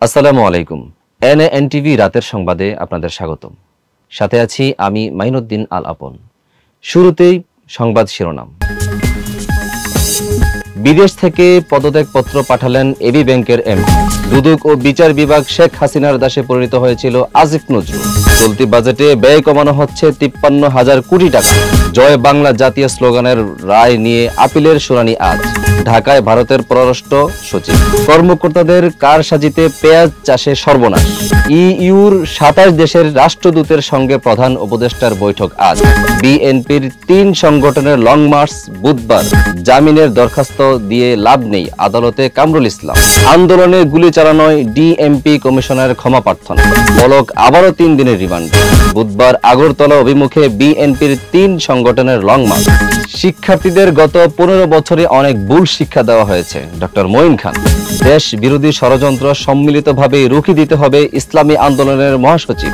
আসসালামু আলাইকুম। এনএনটিভি রাতের সংবাদে আপনাদের স্বাগতম। সাথে আছি আমি মাইনুদ্দিন আল আপন। শুরুতেই সংবাদ শিরোনাম। বিদেশ থেকে পদত্যাগপত্র পাঠালেন এবি ব্যাংকের এমডি। দুদক ও বিচার বিভাগ শেখ হাসিনার দাসে পরিণত হয়েছিল আসিফ নজরুল। চলতি বাজেটে ব্যয় কমানো হচ্ছে 53,000 কোটি টাকা। জয় বাংলা জাতীয় স্লোগানের রায় নিয়ে আপিলের শুনানি আজ। ঢাকায় ভারতের পররাষ্ট্র সচিব। কর্মকর্তাদের কারসাজিতে পেঁয়াজ চাষে সর্বনাশ। ইইউর 27 দেশের রাষ্ট্রদূতের সঙ্গে প্রধান উপদেষ্টার বৈঠক আজ। বিএনপির 3 সংগঠনের লং মার্চ বুধবার। জামিনের দরখাস্ত দিয়ে লাভ নেই, আদালতে কামরুল ইসলাম। আন্দোলনে গুলি চালানোয় ডিএমপি কমিশনের ক্ষমা প্রার্থনা। পলক আবারও 3 দিনের রিমান্ডে। বুধবার আগরতলা অভিমুখে বিএনপির 3 সংগঠনের লং মার্চ। শিক্ষার্থীদের গত 15 বছরে অনেক ভুল শিক্ষা দেওয়া হয়েছে, ডক্টর মঈন খান। দেশ বিরোধী ষড়যন্ত্র সম্মিলিতভাবে রুখে দিতে হবে ইসলামী আন্দোলনের মহাসচিব।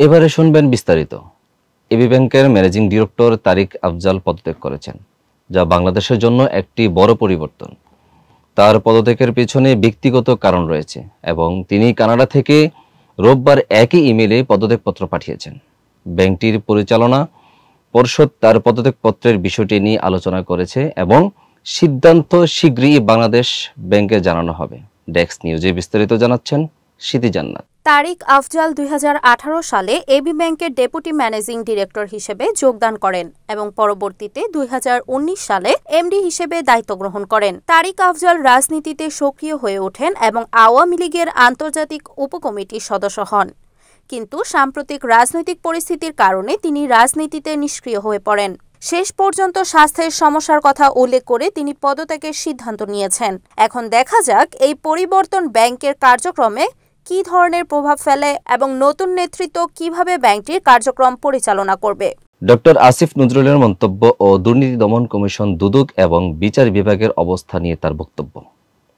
এবারে শুনবেন বিস্তারিত। এবি ব্যাংকের ম্যানেজিং ডিরেক্টর তারিক আফজাল পদত্যাগ করেছেন, যা বাংলাদেশের জন্য একটি বড় পরিবর্তন। তার পদত্যাগের পেছনে ব্যক্তিগত কারণ রয়েছে এবং তিনি কানাডা থেকে রোববার একই ইমেইলে পদত্যাগপত্র পাঠিয়েছেন। ব্যাংকটির পরিচালনা পর্ষদ তার পদত্যাগপত্রের বিষয়টি নিয়ে আলোচনা করেছে এবং সিদ্ধান্ত শীঘ্রই বাংলাদেশ ব্যাংকে জানানো হবে। ডেস্ক নিউজে বিস্তারিত জানাচ্ছেন সিতি জান্নাত। তারিক আফজাল 2018 সালে এবি ব্যাংকের ডেপুটি ম্যানেজিং ডিরেক্টর হিসেবে যোগদান করেন এবং পরবর্তীতে 2019 সালে এমডি হিসেবে দায়িত্ব গ্রহণ করেন। তারিক আফজাল রাজনীতিতে সক্রিয় হয়ে ওঠেন এবং আওয়ামী লীগের আন্তর্জাতিক উপকমিটির সদস্য হন, কিন্তু সাম্প্রতিক রাজনৈতিক পরিস্থিতির কারণে তিনি রাজনীতিতে নিষ্ক্রিয় হয়ে পড়েন। শেষ পর্যন্ত স্বাস্থ্যের সমস্যার কথা উল্লেখ করে তিনি পদত্যাগের সিদ্ধান্ত নিয়েছেন। এখন দেখা যাক এই পরিবর্তন ব্যাংকের কার্যক্রমে কী ধরনের প্রভাব ফেলে এবং নতুন নেতৃত্ব কিভাবে ব্যাংকটির কার্যক্রম পরিচালনা করবে। ডক্টর আসিফ নজরুলের মন্তব্য ও দুর্নীতি দমন কমিশন দুদক এবং বিচার বিভাগের অবস্থা নিয়ে তার বক্তব্য।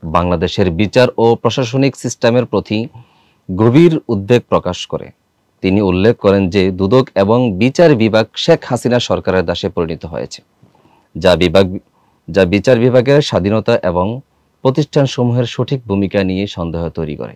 বাংলাদেশের বিচার ও প্রশাসনিক সিস্টেমের প্রতি গভীর উদ্বেগ প্রকাশ করে তিনি উল্লেখ করেন যে দুদক এবং বিচার বিভাগ শেখ হাসিনা সরকারের দাসে পরিণত হয়েছে, যা বিচার বিভাগের স্বাধীনতা এবং প্রতিষ্ঠানসমূহের সঠিক ভূমিকা নিয়ে সন্দেহ তৈরি করে।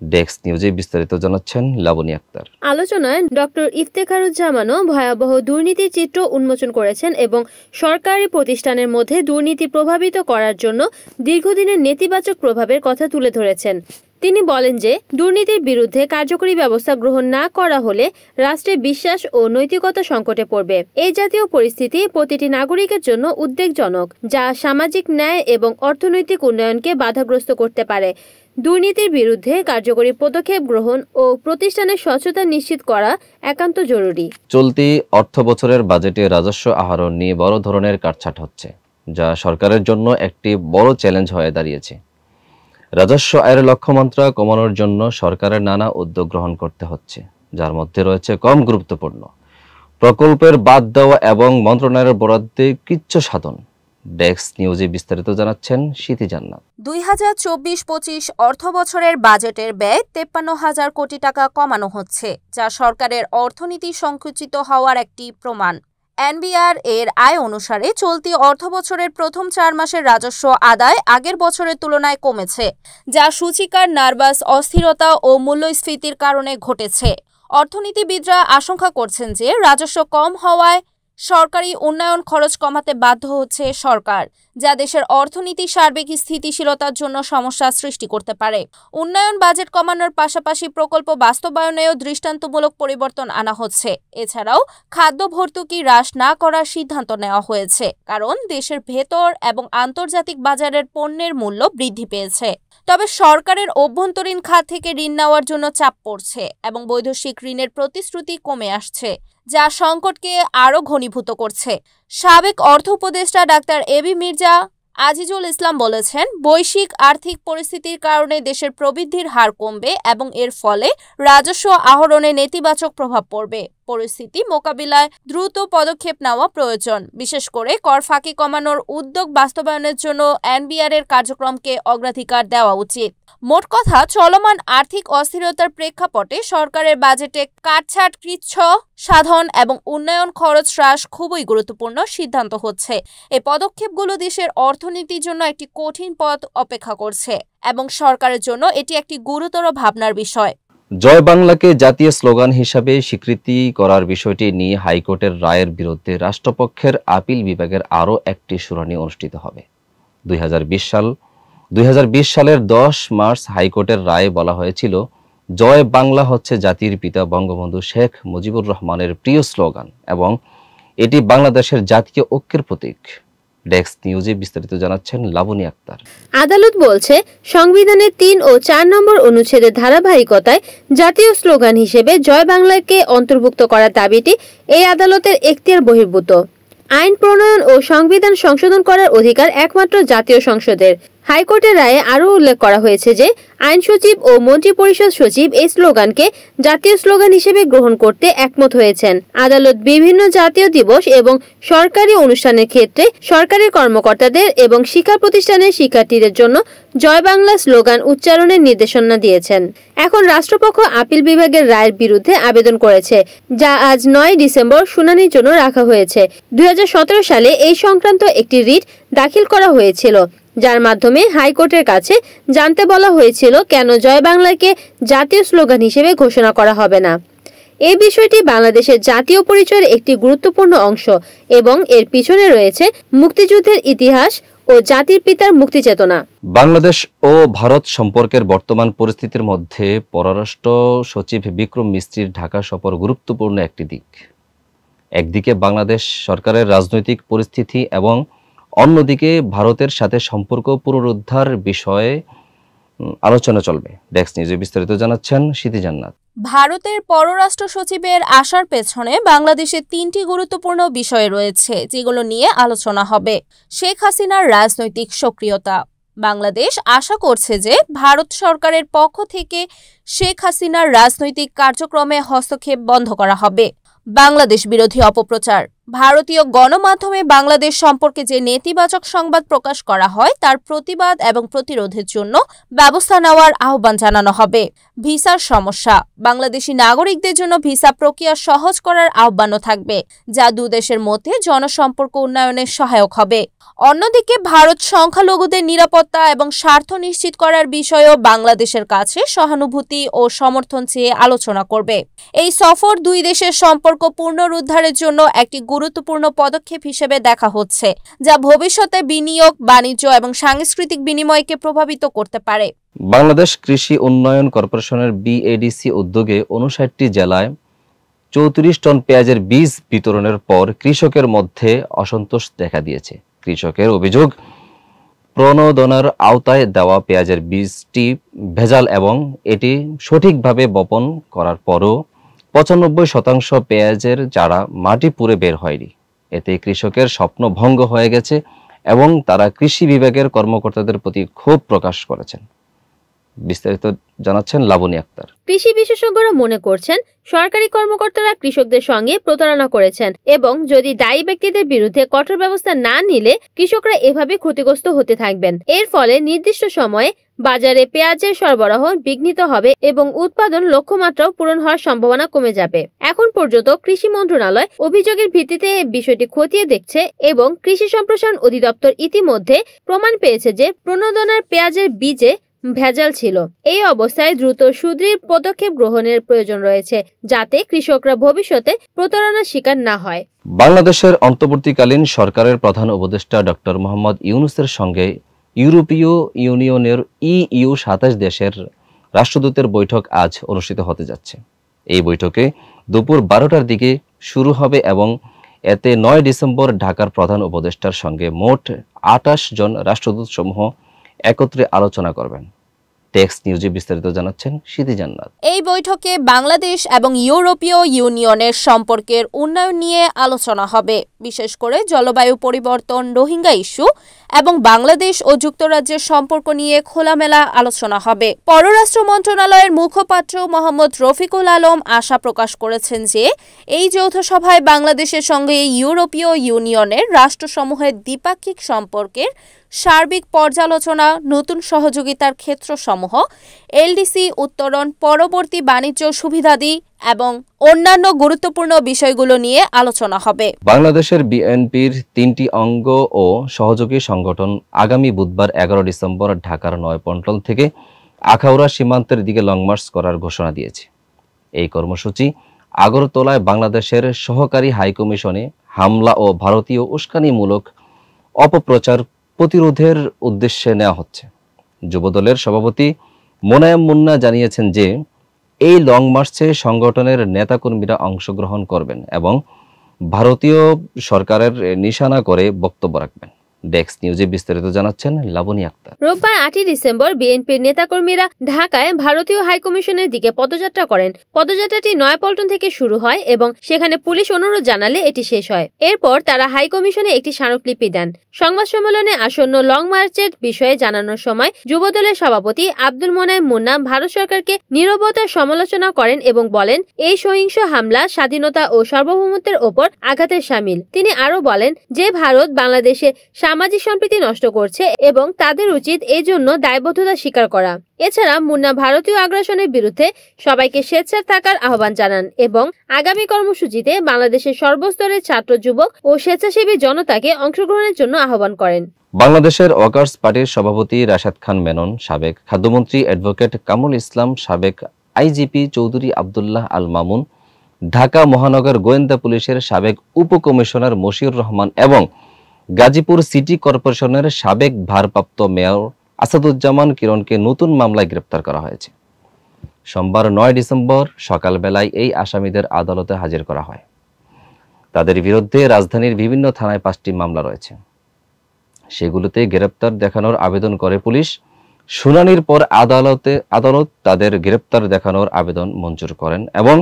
ডেস্ক নিউজে বিস্তারিত জানাচ্ছেন লাবনী আক্তার। আলোচনায় ডক্টর ইফতেখারুজ্জামানও ভয়াবহ দুর্নীতির চিত্র উন্মোচন করেছেন এবং সরকারি প্রতিষ্ঠানের মধ্যে দুর্নীতি প্রভাবিত করার জন্য দীর্ঘদিনের নেতিবাচক প্রভাবের কথা তুলে ধরেছেন। তিনি বলেন যে দুর্নীতির বিরুদ্ধে কার্যকরী ব্যবস্থা গ্রহণ না করা হলে রাষ্ট্রের বিশ্বাস ও নৈতিকতা সংকটে পড়বে। এই জাতীয় পরিস্থিতি প্রতিটি নাগরিকের জন্য উদ্বেগজনক, যা সামাজিক ন্যায় এবং অর্থনৈতিক উন্নয়নকে বাধাগ্রস্ত করতে পারে। দুর্নীতির বিরুদ্ধে কার্যকরী পদক্ষেপ গ্রহণ ও প্রতিষ্ঠানের স্বচ্ছতা নিশ্চিত করা একান্ত জরুরি। চলতি অর্থ বছরের বাজেটে রাজস্ব আহরণ নিয়ে বড় ধরনের কাটছাট হচ্ছে, যা সরকারের জন্য একটি বড় চ্যালেঞ্জ হয়ে দাঁড়িয়েছে। রাজস্ব আয়ের লক্ষ্যমাত্রা কমানোর জন্য সরকারের নানা উদ্যোগ গ্রহণ করতে হচ্ছে, যার মধ্যে রয়েছে কম গুরুত্বপূর্ণ প্রকল্পের বাদ দেওয়া এবং মন্ত্রণালয়ের বরাদ্দে কৃচ্ছ সাধন। ডেস্ক নিউজে বিস্তারিত জানাচ্ছেন সিতি জান্নাত। 2024-25 অর্থ বছরের বাজেটের ব্যয় 53,000 কোটি টাকা কমানো হচ্ছে, যা সরকারের অর্থনীতি সংকুচিত হওয়ার একটি প্রমাণ। এনবিআর এর আয় অনুসারে চলতি অর্থবছরের প্রথম 4 মাসের রাজস্ব আদায় আগের বছরের তুলনায় কমেছে, যা সূচিকার নার্ভাস অস্থিরতা ও মূল্যস্ফীতির কারণে ঘটেছে। অর্থনীতিবিদরা আশঙ্কা করছেন যে রাজস্ব কম হওয়ায় সরকারি উন্নয়ন খরচ কমাতে বাধ্য হচ্ছে সরকার, যা দেশের অর্থনীতির সার্বিক স্থিতিশীলতার জন্য সমস্যা সৃষ্টি করতে পারে। উন্নয়ন বাজেট কমানোর পাশাপাশি প্রকল্প বাস্তবায়নেও দৃষ্টান্তমূলক পরিবর্তন আনা হচ্ছে। এছাড়াও খাদ্য ভর্তুকি হ্রাস না করার সিদ্ধান্ত নেওয়া হয়েছে, কারণ দেশের ভেতর এবং আন্তর্জাতিক বাজারের পণ্যের মূল্য বৃদ্ধি পেয়েছে। তবে সরকারের অভ্যন্তরীণ খাত থেকে ঋণ নেওয়ার জন্য চাপ পড়ছে এবং বৈদেশিক ঋণের প্রতিশ্রুতি কমে আসছে, যা সংকটকে আরও ঘনীভূত করছে। সাবেক অর্থ উপদেষ্টা ডাক্তার এবি মির্জা আজিজুল ইসলাম বলেছেন, বৈশ্বিক আর্থিক পরিস্থিতির কারণে দেশের প্রবৃদ্ধির হার কমবে এবং এর ফলে রাজস্ব আহরণে নেতিবাচক প্রভাব পড়বে। পরিস্থিতি মোকাবিলায় দ্রুত পদক্ষেপ নেওয়া প্রয়োজন। বিশেষ করে কর ফাঁকি কমানোর উদ্যোগ বাস্তবায়নের জন্য এনবিআর এর কার্যক্রমকে অগ্রাধিকার দেওয়া উচিত। মোট কথা, চলমান আর্থিক অস্থিরতার প্রেক্ষাপটে সরকারের বাজেটে কাটছাঁট, কৃচ্ছ সাধন এবং উন্নয়ন খরচ হ্রাস খুবই গুরুত্বপূর্ণ সিদ্ধান্ত হচ্ছে। এই পদক্ষেপগুলো দেশের অর্থনীতির জন্য একটি কঠিন পথ অপেক্ষা করছে এবং সরকারের জন্য এটি একটি গুরুতর ভাবনার বিষয়। জয় বাংলাকে জাতীয় স্লোগান হিসাবে স্বীকৃতি করার বিষয়টি নিয়ে হাইকোর্টের রায়ের বিরুদ্ধে রাষ্ট্রপক্ষের আপিল বিভাগের আরও একটি শুনানি অনুষ্ঠিত হবে। 2020 সালের 10 মার্চ হাইকোর্টের রায়ে বলা হয়েছিল, জয় বাংলা হচ্ছে জাতির পিতা বঙ্গবন্ধু শেখ মুজিবুর রহমানের প্রিয় স্লোগান এবং এটি বাংলাদেশের জাতীয় ঐক্যের প্রতীক। ডেস্ক নিউজে বিস্তারিত জানাচ্ছেন লাবণী আক্তার। আদালত বলছে, সংবিধানের 3 ও 4 নম্বর অনুচ্ছেদের ধারাবাহিকতায় জাতীয় স্লোগান হিসেবে জয় বাংলাকে অন্তর্ভুক্ত করার দাবিটি এই আদালতের এখতিয়ার বহির্ভূত। আইন প্রণয়ন ও সংবিধান সংশোধন করার অধিকার একমাত্র জাতীয় সংসদের। হাইকোর্টের রায়ে আরও উল্লেখ করা হয়েছে যে আইন সচিব ও মন্ত্রিপরিষদ সচিব এই স্লোগানকে জাতীয় স্লোগান হিসেবে গ্রহণ করতে একমত হয়েছেন। আদালত বিভিন্ন জাতীয় দিবস এবং সরকারি অনুষ্ঠানের ক্ষেত্রে সরকারি কর্মকর্তাদের এবং শিক্ষা প্রতিষ্ঠানের শিক্ষার্থীদের জন্য জয় বাংলা স্লোগান উচ্চারণের নির্দেশনা দিয়েছেন। এখন রাষ্ট্রপক্ষ আপিল বিভাগের রায়ের বিরুদ্ধে আবেদন করেছে, যা আজ 9 ডিসেম্বর শুনানির জন্য রাখা হয়েছে। 2017 সালে এই সংক্রান্ত একটি রিট দাখিল করা হয়েছিল, যার মাধ্যমে হাইকোর্টের কাছে জানতে বলা হয়েছিল কেন জয় বাংলাকে জাতীয় স্লোগান হিসেবে ঘোষণা করা হবে না। এই বিষয়টি বাংলাদেশের জাতীয় পরিচয়ের একটি গুরুত্বপূর্ণ অংশ এবং এর পিছনে রয়েছে মুক্তিযুদ্ধের ইতিহাস ও জাতির পিতার মুক্তি চেতনা। বাংলাদেশ ও ভারত সম্পর্কের বর্তমান পরিস্থিতির মধ্যে পররাষ্ট্র সচিব বিক্রম মিস্ত্রির ঢাকা সফর গুরুত্বপূর্ণ একটি দিক। একদিকে বাংলাদেশ সরকারের রাজনৈতিক পরিস্থিতি এবং অন্যদিকে ভারতের সাথে সম্পর্ক পুনরুদ্ধার বিষয়ে আলোচনা চলবে। ডেস্ক নিউজে বিস্তারিত জানাচ্ছেন সিদ্ধি জান্নাত। ভারতের পররাষ্ট্র সচিবের আসার পেছনে বাংলাদেশের 3টি গুরুত্বপূর্ণ বিষয় রয়েছে, যেগুলো নিয়ে আলোচনা হবে। শেখ হাসিনার রাজনৈতিক সক্রিয়তা। বাংলাদেশ আশা করছে যে ভারত সরকারের পক্ষ থেকে শেখ হাসিনার রাজনৈতিক কার্যক্রমে হস্তক্ষেপ বন্ধ করা হবে। বাংলাদেশ বিরোধী অপপ্রচার। ভারতীয় গণমাধ্যমে বাংলাদেশ সম্পর্কে যে নেতিবাচক সংবাদ প্রকাশ করা হয় তার প্রতিবাদ এবং প্রতিরোধের জন্য ব্যবস্থা নেওয়ার আহ্বান জানানো হবে। ভিসার সমস্যা। বাংলাদেশি নাগরিকদের জন্য ভিসা প্রক্রিয়া সহজ করার আহ্বানও থাকবে, যা দুদেশের মধ্যে জনসম্পর্ক উন্নয়নে সহায়ক হবে। অন্যদিকে ভারত সংখ্যালঘুদের নিরাপত্তা এবং স্বার্থ নিশ্চিত করার বিষয়েও বাংলাদেশের কাছে সহানুভূতি ও সমর্থন চেয়ে আলোচনা করবে। এই সফর দুই দেশের সম্পর্ক পুনরুদ্ধারের জন্য একটি গুরুত্বপূর্ণ পদক্ষেপ হিসেবে দেখা হচ্ছে, যা ভবিষ্যতে বিনিয়োগ, বাণিজ্য এবং সাংস্কৃতিক বিনিময়কে প্রভাবিত করতে পারে। বাংলাদেশ কৃষি উন্নয়ন কর্পোরেশনের বিএডিসি উদ্যোগে 59টি জেলায় 34 টন পেঁয়াজের বীজ বিতরণের পর কৃষকের মধ্যে অসন্তোষ দেখা দিয়েছে। কৃষকের অভিযোগ, প্রণোদনার আওতায় দেওয়া পেঁয়াজের বীজটি ভেজাল এবং এটি সঠিকভাবে বপন করার পরও 95% পেঁয়াজের চারা মাটি পুড়ে বের হয়নি। এতে কৃষকের স্বপ্ন ভঙ্গ হয়ে গেছে এবং তারা কৃষি বিভাগের কর্মকর্তাদের প্রতি ক্ষোভ প্রকাশ করেছেন। বিস্তারিত জানাচ্ছেন লাবণী আক্তার। কৃষি বিশেষজ্ঞরা মনে করছেন সরকারি কর্মকর্তারা কৃষকদের সঙ্গে প্রতারণা করেছেন এবং যদি দায়ী ব্যক্তিদের বিরুদ্ধে কঠোর ব্যবস্থা না নিলে কৃষকরা এভাবে ক্ষতিগ্রস্ত হতে থাকবেন। এর ফলে নির্দিষ্ট সময়ে বাজারে পেঁয়াজের সরবরাহ বিঘ্নিত হবে এবং উৎপাদন লক্ষ্যমাত্রাও পূরণ হওয়ার সম্ভাবনা কমে যাবে। এখন পর্যন্ত কৃষি মন্ত্রণালয় অভিযোগের ভিত্তিতে বিষয়টি খতিয়ে দেখছে এবং কৃষি সম্প্রসারণ অধিদপ্তর ইতিমধ্যে প্রমাণ পেয়েছে যে প্রণোদনার পেঁয়াজের বীজে ভেজাল ছিল। এই অবস্থায় দ্রুত সুদৃঢ় পদক্ষেপ গ্রহণের প্রয়োজন রয়েছে, যাতে কৃষকরা ভবিষ্যতে প্রতারণার শিকার না হয়। বাংলাদেশের অন্তর্বর্তীকালীন সরকারের প্রধান উপদেষ্টা ডক্টর মোহাম্মদ ইউনূসের সঙ্গে ইউরোপীয় ইউনিয়নের EU 27 দেশের রাষ্ট্রদূতের বৈঠক আজ অনুষ্ঠিত হতে যাচ্ছে। এই বৈঠকে দুপুর 12টার দিকে শুরু হবে এবং এতে 9 ডিসেম্বর ঢাকার প্রধান উপদেষ্টার সঙ্গে মোট 28 জন রাষ্ট্রদূত সমূহ একত্রে আলোচনা করবেন। টেক্সট নিউজে বিস্তারিত জানাচ্ছেন সিদি জান্নাত। এই বৈঠকে বাংলাদেশ এবং ইউরোপীয় ইউনিয়নের সম্পর্কের উন্নয়ন নিয়ে আলোচনা হবে, বিশেষ করে জলবায়ু পরিবর্তন, রোহিঙ্গা ইস্যু এবং বাংলাদেশ ও যুক্তরাজ্যের সম্পর্ক নিয়ে খোলামেলা আলোচনা হবে। পররাষ্ট্র মন্ত্রণালয়ের মুখপাত্র মোহাম্মদ রফিকুল আলম আশা প্রকাশ করেছেন যে এই যৌথ সভায় বাংলাদেশের সঙ্গে ইউরোপীয় ইউনিয়নের রাষ্ট্রসমূহের দ্বিপাক্ষিক সম্পর্কের সার্বিক পর্যালোচনা, নতুন সহযোগিতার ক্ষেত্রসমূহ, এলডিসি উত্তরণ, পরবর্তী বাণিজ্য সুবিধাদি এবং অন্যান্য গুরুত্বপূর্ণ বিষয়গুলো নিয়ে আলোচনা হবে। বাংলাদেশের বিএনপির 3টি অঙ্গ ও সহযোগী সংগঠন আগামী বুধবার 11 ডিসেম্বর ঢাকার নয়াপল্টন থেকে আখাউড়া সীমান্তের দিকে লং মার্চ করার ঘোষণা দিয়েছে। এই কর্মসূচি আগরতলায় বাংলাদেশের সহকারী হাইকমিশনে হামলা ও ভারতীয় উস্কানিমূলক অপপ্রচার প্রতিরোধের উদ্দেশ্যে নেওয়া হচ্ছে। যুবদলের সভাপতি মোনায়েম মুন্না জানিয়েছেন যে এই লং মার্চে সংগঠনের নেতাকর্মীরা অংশগ্রহণ করবেন এবং ভারতীয় সরকারের নিশানা করে বক্তব্য রাখবেন। ডেক্স নিউজে বিস্তারিত জানাচ্ছেন লাবনী আক্তার। রোববার 8 ডিসেম্বর বিএনপির নেতাকর্মীরা ঢাকায় ভারতীয় হাইকমিশনের দিকে পদযাত্রা করেন। পদযাত্রাটি নয়াপল্টন থেকে শুরু হয় এবং সেখানে পুলিশ অনুরোধ জানালে এটি শেষ হয়। এরপর তারা হাইকমিশনে একটি স্মারকলিপি দেন। সংবাদ সম্মেলনে আসন্ন লং মার্চের বিষয়ে জানানোর সময় যুবদলের সভাপতি আব্দুল মোনায়েম মুন্না ভারত সরকারকে নীরবতার সমালোচনা করেন এবং বলেন এই সহিংস হামলা স্বাধীনতা ও সার্বভৌমত্বের ওপর আঘাতের শামিল। তিনি আরো বলেন যে ভারত বাংলাদেশে সামাজিক সম্প্রীতি নষ্ট করছে এবং তাদের উচিত এই জন্য দায়বদ্ধতা স্বীকার করা। এছাড়া মুন্না ভারতীয় আগ্রাসনের বিরুদ্ধে সবাইকে স্বেচ্ছায় থাকার আহ্বান জানান এবং আগামী কর্মসূচিতে বাংলাদেশের সর্বস্তরের ছাত্র, যুবক ও স্বেচ্ছাসেবী জনতাকে অংশগ্রহণের জন্য আহ্বান করেন। বাংলাদেশের ওয়ার্কার্স পার্টির সভাপতি রাশেদ খান মেনন, সাবেক খাদ্যমন্ত্রী অ্যাডভোকেট কামরুল ইসলাম, সাবেক আইজিপি চৌধুরী আব্দুল্লাহ আল মামুন, ঢাকা মহানগর গোয়েন্দা পুলিশের সাবেক উপকমিশনার মশিউর রহমান এবং গাজীপুর সিটি কর্পোরেশনের সাবেক ভারপ্রাপ্ত মেয়র আসাদুজ্জামান কিরণকে নতুন মামলায় গ্রেপ্তার করা হয়েছে। সোমবার 9 ডিসেম্বর সকালবেলায় এই আসামিদের আদালতে হাজির করা হয়। তাদের বিরুদ্ধে রাজধানীর বিভিন্ন থানায় 5টি মামলা রয়েছে। সেগুলোতে গ্রেপ্তার দেখানোর আবেদন করে পুলিশ। শুনানির পর আদালত তাদের গ্রেপ্তার দেখানোর আবেদন মঞ্জুর করেন এবং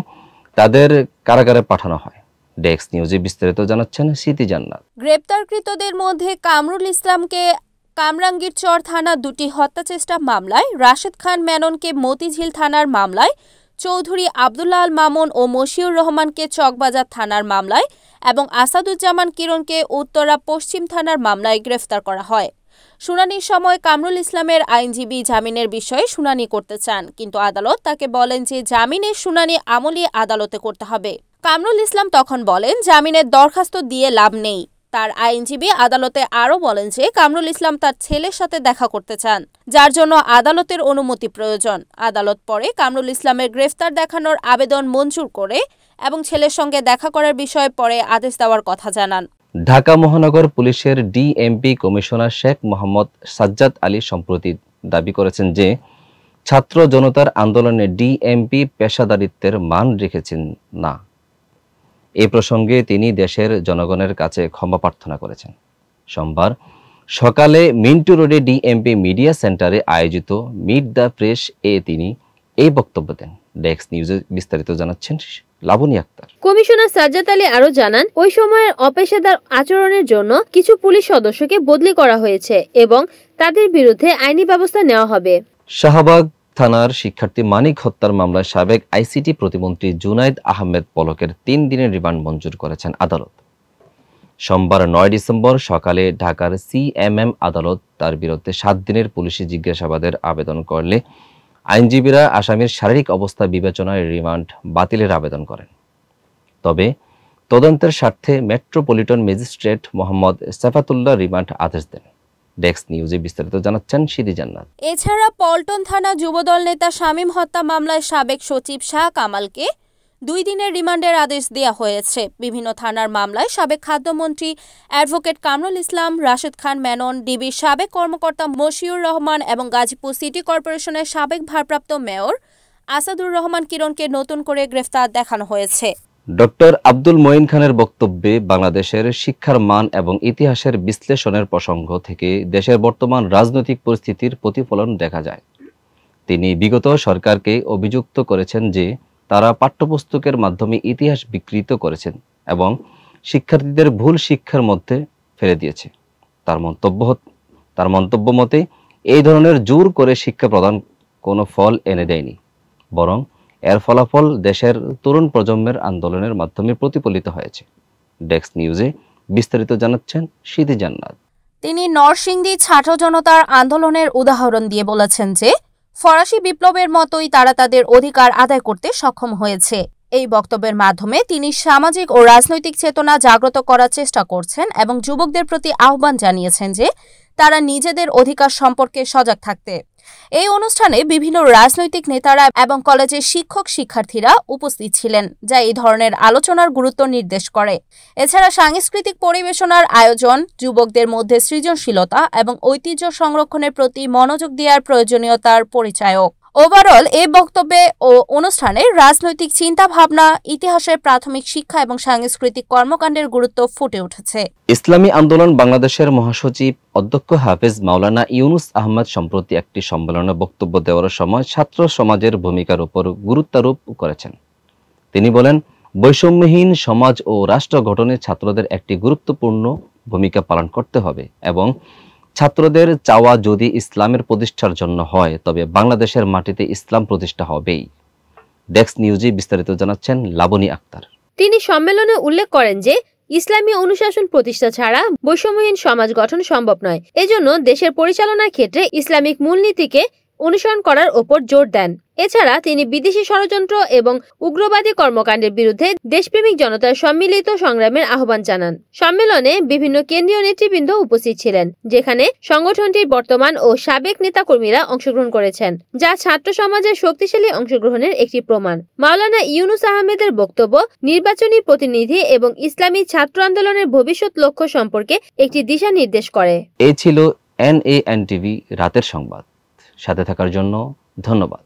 তাদের কারাগারে পাঠানো হয়। ডেক্স নিউজে বিস্তারিত জানাচ্ছেন সিতি জান্নাত। গ্রেপ্তারকৃতদের মধ্যে কামরুল ইসলামকে কামরাঙ্গীরচর থানা 2টি হত্যাচেষ্টা মামলায়, রাশেদ খান মেননকে মতিঝিল থানার মামলায়, চৌধুরী আব্দুল্লাহ আল মামুন ও মশিউর রহমানকে চকবাজার থানার মামলায় এবং আসাদুজ্জামান কিরণকে উত্তরা পশ্চিম থানার মামলায় গ্রেফতার করা হয়। শুনানির সময় কামরুল ইসলামের আইনজীবী জামিনের বিষয়ে শুনানি করতে চান, কিন্তু আদালত তাকে বলেন যে জামিনের শুনানি আমলি আদালতে করতে হবে। কামরুল ইসলাম তখন বলেন জামিনের দরখাস্ত দিয়ে লাভ নেই। তার আইনজীবী আদালতে আরও বলেন যে কামরুল ইসলাম তার ছেলের সাথে দেখা করতে চান, যার জন্য আদালতের অনুমতি প্রয়োজন। আদালত পরে কামরুল ইসলামের গ্রেফতার দেখানোর আবেদন মঞ্জুর করে এবং ছেলের সঙ্গে দেখা করার বিষয়ে পরে আদেশ দেওয়ার কথা জানান। ঢাকা মহানগর পুলিশের ডিএমপি কমিশনার শেখ মোহাম্মদ সাজ্জাদ আলী সম্প্রতি দাবি করেছেন যে ছাত্র জনতার আন্দোলনে ডিএমপি পেশাদারিত্বের মান রেখেছেন না। এ প্রসঙ্গে তিনি দেশের জনগণের কাছে ক্ষমা প্রার্থনা করেছেন। সোমবার সকালে মিন্টু রোডে ডিএমপি মিডিয়া সেন্টারে আয়োজিত মিট দ্য প্রেস তিনি এই বক্তব্য দেন। ডেক্স নিউজে বিস্তারিত জানাচ্ছেন লাবনী আক্তার। কমিশনার সাজ্জাদ আলী আরো জানান ওই সময়ের অপেশাদার আচরণের জন্য কিছু পুলিশ সদস্যকে বদলি করা হয়েছে এবং তাদের বিরুদ্ধে আইনি ব্যবস্থা নেওয়া হবে। শাহবাগ থানার শিক্ষার্থী মানিক হত্যার মামলায় সাবেক আইসিটি প্রতিমন্ত্রী জুনাইদ আহমেদ পলকের 3 দিনের রিমান্ড মঞ্জুর করেছেন আদালত। সোমবার 9 ডিসেম্বর সকালে ঢাকার সিএমএম আদালত তার বিরুদ্ধে 7 দিনের পুলিশি জিজ্ঞাসাবাদের আবেদন করলে আইনজীবীরা আসামির শারীরিক অবস্থা বিবেচনায় রিমান্ড বাতিলের আবেদন করেন। তবে তদন্তের স্বার্থে metropolitan magistrate Mohammad Safatullah remand আদেশ দেন। ডেক্স নিউজে বিস্তারিত জানাচ্ছেন সিদি জান্নাত। এছাড়া পল্টন থানা যুবদল নেতা শামীম হত্যা মামলায় সাবেক সচিব শাহ কামালকে 2 দিনের রিমান্ডের আদেশ দেওয়া হয়েছে। বিভিন্ন থানার মামলায় সাবেক খাদ্যমন্ত্রী অ্যাডভোকেট কামরুল ইসলাম, রাশেদ খান মেনন, ডিবির সাবেক কর্মকর্তা মশিউর রহমান এবং গাজীপুর সিটি কর্পোরেশনের সাবেক ভারপ্রাপ্ত মেয়র আসাদুর রহমান কিরণকে নতুন করে গ্রেফতার দেখানো হয়েছে। ডক্টর আব্দুল মঈন খানের বক্তব্যে বাংলাদেশের শিক্ষার মান এবং ইতিহাসের বিশ্লেষণের প্রসঙ্গ থেকে দেশের বর্তমান রাজনৈতিক পরিস্থিতির প্রতিফলন দেখা যায়। তিনি বিগত সরকারকে অভিযুক্ত করেছেন যে তারা পাঠ্যপুস্তকের মাধ্যমে ইতিহাস বিকৃত করেছেন এবং শিক্ষার্থীদের ভুল শিক্ষার মধ্যে ফেলে দিয়েছে। তার মন্তব্য মতে এই ধরনের জোর করে শিক্ষা প্রদান কোনো ফল এনে দেয়নি, বরং এর ফলাফল দেশের তরুণ প্রজন্মের আন্দোলনের মাধ্যমে প্রতিফলিত হয়েছে। ডেস্ক নিউজে বিস্তারিত জানাচ্ছেন সিদ্ধি জান্নাত। তিনি নরসিংদী ছাত্র জনতার আন্দোলনের উদাহরণ দিয়ে বলেছেন যে ফরাসি বিপ্লবের মতোই তারা তাদের অধিকার আদায় করতে সক্ষম হয়েছে। এই বক্তব্যের মাধ্যমে তিনি সামাজিক ও রাজনৈতিক চেতনা জাগ্রত করার চেষ্টা করছেন এবং যুবকদের প্রতি আহ্বান জানিয়েছেন যে তারা নিজেদের অধিকার সম্পর্কে সজাগ থাকতে। এই অনুষ্ঠানে বিভিন্ন রাজনৈতিক নেতারা এবং কলেজের শিক্ষক শিক্ষার্থীরা উপস্থিত ছিলেন, যা এই ধরনের আলোচনার গুরুত্ব নির্দেশ করে। এছাড়া সাংস্কৃতিক পরিবেশনার আয়োজন যুবকদের মধ্যে সৃজনশীলতা এবং ঐতিহ্য সংরক্ষণের প্রতি মনোযোগ দেওয়ার প্রয়োজনীয়তার পরিচায়ক। ওভারঅল এই বক্তব্যে ও অনুষ্ঠানে রাজনৈতিক চিন্তাভাবনা, ইতিহাসের প্রাথমিক শিক্ষা এবং সাংস্কৃতিক কর্মকাণ্ডের গুরুত্ব ফুটে উঠেছে। ইসলামী আন্দোলন বাংলাদেশের মহাসচিব অধ্যক্ষ হাফেজ মাওলানা ইউনুস আহমদ সম্প্রতি একটি সম্মেলনে বক্তব্য দেওয়ার সময় ছাত্র সমাজের ভূমিকার উপর গুরুত্বারোপ করেছেন। তিনি বলেন, বৈষম্যহীন সমাজ ও রাষ্ট্র গঠনে ছাত্রদের একটি গুরুত্বপূর্ণ ভূমিকা পালন করতে হবে এবং ছাত্রদের চাওয়া যদি ইসলামের প্রতিষ্ঠার জন্য হয় তবে বাংলাদেশের মাটিতে ইসলাম প্রতিষ্ঠা হবেই। ডেস্ক নিউজে বিস্তারিত জানাচ্ছেন লাবনী আক্তার। তিনি সম্মেলনে উল্লেখ করেন যে ইসলামী অনুশাসন প্রতিষ্ঠা ছাড়া বৈষম্যহীন সমাজ গঠন সম্ভব নয়। এজন্য দেশের পরিচালনার ক্ষেত্রে ইসলামিক মূলনীতিকে অনুসরণ করার ওপর জোর দেন। এছাড়া তিনি বিদেশি ষড়যন্ত্র এবং উগ্রবাদী কর্মকাণ্ডের বিরুদ্ধে দেশপ্রেমিক জনতার সম্মিলিত সংগ্রামের আহ্বান জানান। সম্মেলনে বিভিন্ন কেন্দ্রীয় নেতৃবৃন্দ উপস্থিত ছিলেন, যেখানে সংগঠনটির বর্তমান ও সাবেক নেতাকর্মীরা অংশগ্রহণ করেছেন, যা ছাত্র সমাজের শক্তিশালী অংশগ্রহণের একটি প্রমাণ। মাওলানা ইউনুস আহমেদের বক্তব্য নির্বাচনী প্রতিনিধি এবং ইসলামী ছাত্র আন্দোলনের ভবিষ্যৎ লক্ষ্য সম্পর্কে একটি দিশা নির্দেশ করে। এই ছিল NAN TV রাতের সংবাদ। সাথে থাকার জন্য ধন্যবাদ।